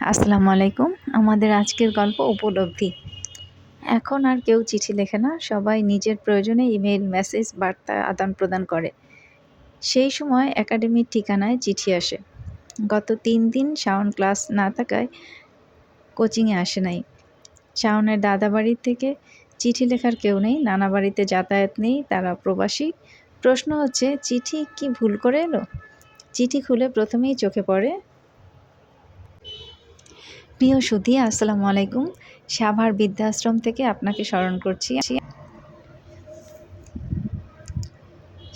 আসসালামু আলাইকুম। আমাদের আজকের গল্প উপলব্ধি। এখন আর কেউ চিঠি লেখে না, সবাই নিজের প্রয়োজনে ইমেইল, মেসেজ, বার্তা আদান-প্রদান করে। সেই সময় একাডেমির ঠিকানায় চিঠি আসে। গত ৩ দিন শাওন ক্লাস না থাকায় কোচিংয়ে আসে নাই। শাওনের দাদাবাড়ি থেকে চিঠি লেখার কেউ নেই, নানা বাড়িতে যাতায়াত নেই, তারা প্রবাসী। প্রশ্ন হচ্ছে, চিঠি কি ভুল করে এলো? চিঠি খুলে প্রথমেই চোখে পড়ে প্রিয় সুধী, আসসালামু আলাইকুম। সাভার বৃদ্ধাশ্রম থেকে আপনাকে স্মরণ করছি।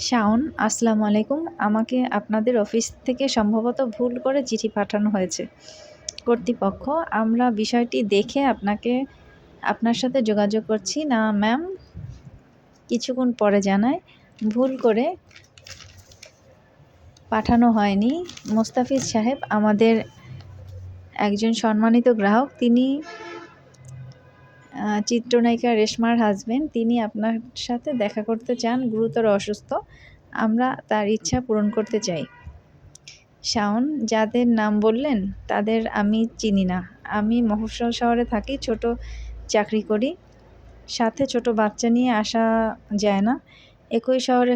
শাওন, আসসালামু আলাইকুম। আমাকে আপনাদের অফিস থেকে সম্ভবত ভুল করে চিঠি পাঠানো হয়েছে। কর্তৃপক্ষ, আমরা বিষয়টি দেখে আপনার সাথে যোগাযোগ করছি। না ম্যাম, কিছুক্ষণ পরে জানায়, ভুল করে পাঠানো হয়নি। মোস্তাফিজ সাহেব আমাদের একজন সম্মানিত গ্রাহক। তিনি চিত্রনায়িকা রেশমার হাজবেন্ড। তিনি আপনার সাথে দেখা করতে চান, গুরুতর অসুস্থ। আমরা তার ইচ্ছা পূরণ করতে চাই। শাওন, যাদের নাম বললেন তাদের আমি চিনি না। আমি মফস্বল শহরে থাকি, ছোট চাকরি করি, সাথে ছোট বাচ্চা নিয়ে আসা যায় না একই শহরে।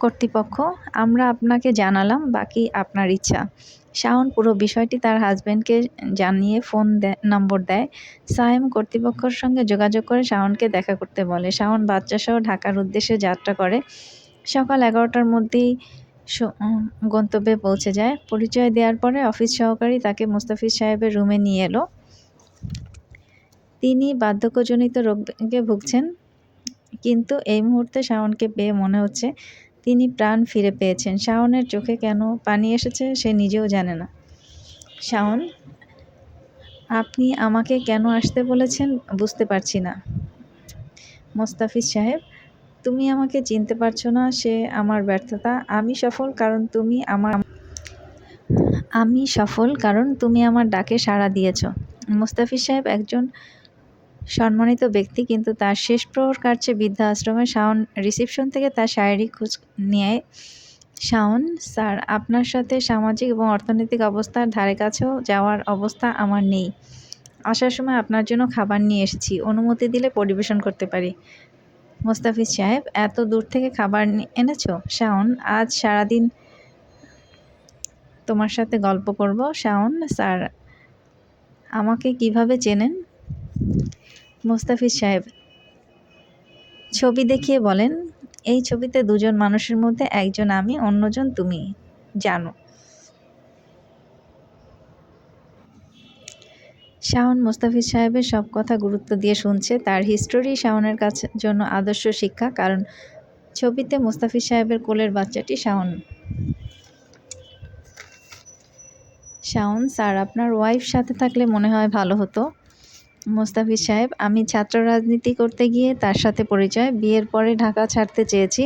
কর্তৃপক্ষ, আমরা আপনাকে জানালাম, বাকি আপনার ইচ্ছা। শাওন পুরো বিষয়টি তার হাজবেন্ডকে জানিয়ে ফোন নম্বর দেয়। সায়েম কর্তৃপক্ষের সঙ্গে যোগাযোগ করে শাওনকে দেখা করতে বলে। শাওন বাচ্চাসহ ঢাকার উদ্দেশ্যে যাত্রা করে। সকাল 11টার মধ্যেই গন্তব্যে পৌঁছে যায়। পরিচয় দেওয়ার পরে অফিস সহকারী তাকে মোস্তাফিজ সাহেবের রুমে নিয়ে এলো। তিনি বার্ধক্যজনিত রোগে ভুগছেন, কিন্তু এই মুহূর্তে শাওনকে পেয়ে মনে হচ্ছে তিনি প্রাণ ফিরে পেয়েছেন। শাওনের চোখে কেন পানি এসেছে সে নিজেও জানে না। শাওন, আপনি আমাকে কেন আসতে বলেছেন বুঝতে পারছি না। মোস্তাফিজ সাহেব, তুমি আমাকে চিনতে পারছো না, সে আমার ব্যর্থতা। আমি সফল কারণ তুমি আমার ডাকে সাড়া দিয়েছ। মোস্তাফিজ সাহেব একজন সম্মানিত ব্যক্তি, কিন্তু তার শেষ প্রহর কাটছে বৃদ্ধাশ্রমে। শাওন রিসিপশন থেকে তার শারীরিক খোঁজ নেয়। শাওন স্যার, আপনার সাথে সামাজিক এবং অর্থনৈতিক অবস্থার ধারে কাছেও যাওয়ার অবস্থা আমার নেই। আসার সময় আপনার জন্য খাবার নিয়ে এসেছি, অনুমতি দিলে পরিবেশন করতে পারি। মোস্তাফিজ সাহেব, এত দূর থেকে খাবার এনেছো? শাওন, আজ সারাদিন তোমার সাথে গল্প করব। শাওন স্যার, আমাকে কিভাবে চেনেন? মোস্তাফিজ সাহেব ছবি দেখিয়ে বলেন, এই ছবিতে দুজন মানুষের মধ্যে একজন আমি, অন্যজন তুমি। জানো? শাওন মোস্তাফিজ সাহেবের সব কথা গুরুত্ব দিয়ে শুনছে। তার হিস্টোরি শাওনের কাছে জন্য আদর্শ শিক্ষা, কারণ ছবিতে মোস্তাফিজ সাহেবের কোলের বাচ্চাটি শাওন। শাওন স্যার, আপনার ওয়াইফ সাথে থাকলে মনে হয় ভালো হতো। মোস্তাফিজ সাহেব, আমি ছাত্র রাজনীতি করতে গিয়ে তার সাথে পরিচয়। বিয়ের পরে ঢাকা ছাড়তে চেয়েছি,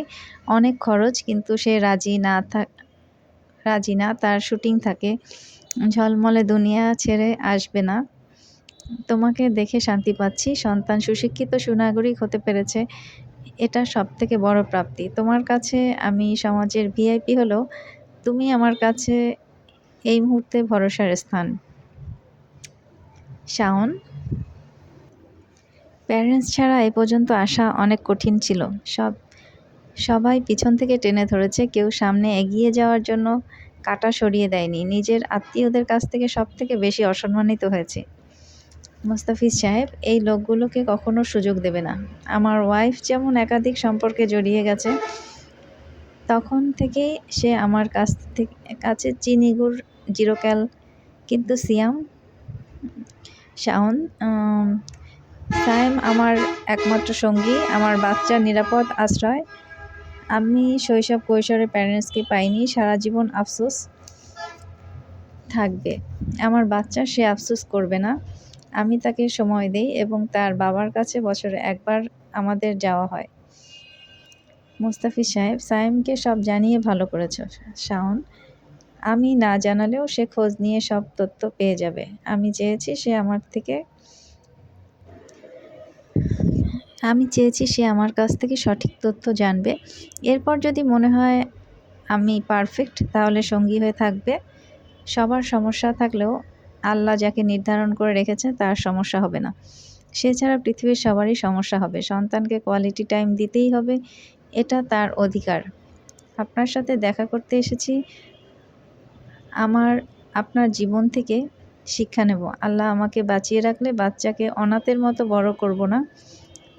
অনেক খরচ, কিন্তু সে রাজি না। তার শুটিং থাকে, ঝলমলে দুনিয়া ছেড়ে আসবে না। তোমাকে দেখে শান্তি পাচ্ছি। সন্তান সুশিক্ষিত সুনাগরিক হতে পেরেছে, এটা সবথেকে বড় প্রাপ্তি। তোমার কাছে আমি সমাজের ভিআইপি হলেও তুমি আমার কাছে এই মুহূর্তে ভরসার স্থান। শাওন, প্যারেন্টস ছাড়া এ পর্যন্ত আসা অনেক কঠিন ছিল। সবাই পিছন থেকে টেনে ধরেছে, কেউ সামনে এগিয়ে যাওয়ার জন্য কাঁটা সরিয়ে দেয়নি। নিজের আত্মীয়দের কাছ থেকে সবথেকে বেশি অসম্মানিত হয়েছে। মোস্তাফিজ সাহেব, এই লোকগুলোকে কখনো সুযোগ দেবে না। আমার ওয়াইফ যেমন একাধিক সম্পর্কে জড়িয়ে গেছে, তখন থেকেই সে আমার কাছে চিনি গুড়, জিরোক্যাল, কিন্তু সিয়াম। শাওন, সায়েম আমার একমাত্র সঙ্গী, আমার বাচ্চার নিরাপদ আশ্রয়। আমি শৈশব কৈশোরে প্যারেন্টসকে পাইনি, সারা জীবন আফসোস থাকবে। আমার বাচ্চা, সে আফসোস করবে না। আমি তাকে সময় দেই এবং তার বাবার কাছে বছরে একবার আমাদের যাওয়া হয়। মোস্তাফিজ সাহেব, সায়েমকে সব জানিয়ে ভালো করেছ। শাওন, আমি না জানালেও সে খোঁজ নিয়ে সব তথ্য পেয়ে যাবে। আমি চেয়েছি সে আমার কাছ থেকে সঠিক তথ্য জানবে। এরপর যদি মনে হয় আমি পারফেক্ট, তাহলে সঙ্গী হয়ে থাকবে। সবার সমস্যা থাকলেও আল্লাহ যাকে নির্ধারণ করে রেখেছে তার সমস্যা হবে না। সে ছাড়া পৃথিবীর সবারই সমস্যা হবে। সন্তানকে কোয়ালিটি টাইম দিতেই হবে, এটা তার অধিকার। আপনার সাথে দেখা করতে এসেছি, আপনার জীবন থেকে শিক্ষা নেব। আল্লাহ আমাকে বাঁচিয়ে রাখলে বাচ্চাকে অনাথের মতো বড় করব না,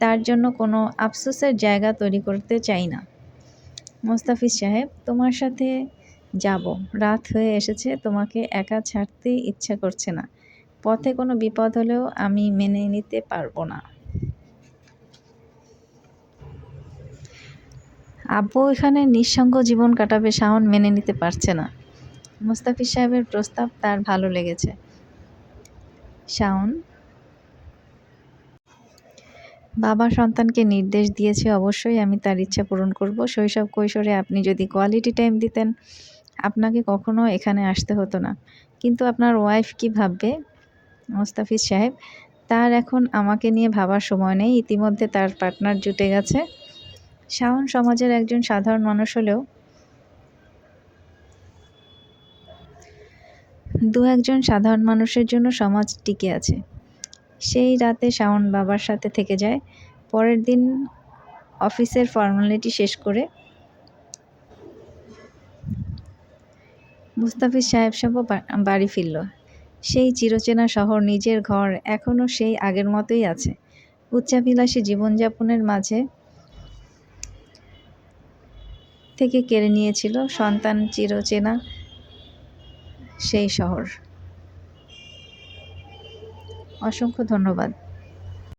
তার জন্য কোনো আফসোসের জায়গা তৈরি করতে চাই না। মোস্তাফিজ সাহেব, তোমার সাথে যাব। রাত হয়ে এসেছে, তোমাকে একা ছাড়তে ইচ্ছা করছে না। পথে কোনো বিপদ হলেও আমি মেনে নিতে পারবো না। আব্বু এখানে নিঃসঙ্গ জীবন কাটাবে, শাওন মেনে নিতে পারছে না। মোস্তাফিজ সাহেবের প্রস্তাব তার ভালো লেগেছে। শাওন, বাবা সন্তানকে নির্দেশ দিয়েছে, অবশ্যই আমি তার ইচ্ছা পূরণ করব। শৈশব কৈশোরে আপনি যদি কোয়ালিটি টাইম দিতেন, আপনাকে কখনো এখানে আসতে হতো না। কিন্তু আপনার ওয়াইফ কি ভাববে? মোস্তাফিজ সাহেব, তার এখন আমাকে নিয়ে ভাবার সময় নেই, ইতিমধ্যে তার পার্টনার জুটে গেছে। শাওন সমাজের একজন সাধারণ মানুষ হলেও একজন সাধারণ মানুষের জন্য সমাজ টিকে আছে। সেই রাতে শাওন বাবার সাথে থেকে যায়। পরের দিন অফিসের ফর্মালিটি শেষ করে মুস্তাফিজ সাহেব সহ বাড়ি ফিরল। সেই চিরচেনা শহর, নিজের ঘর এখনও সেই আগের মতোই আছে। উচ্চাভিলাষী জীবনযাপনের মাঝে থেকে কেড়ে নিয়েছিল সন্তান চিরচেনা সেই শহর। অসংখ্য ধন্যবাদ।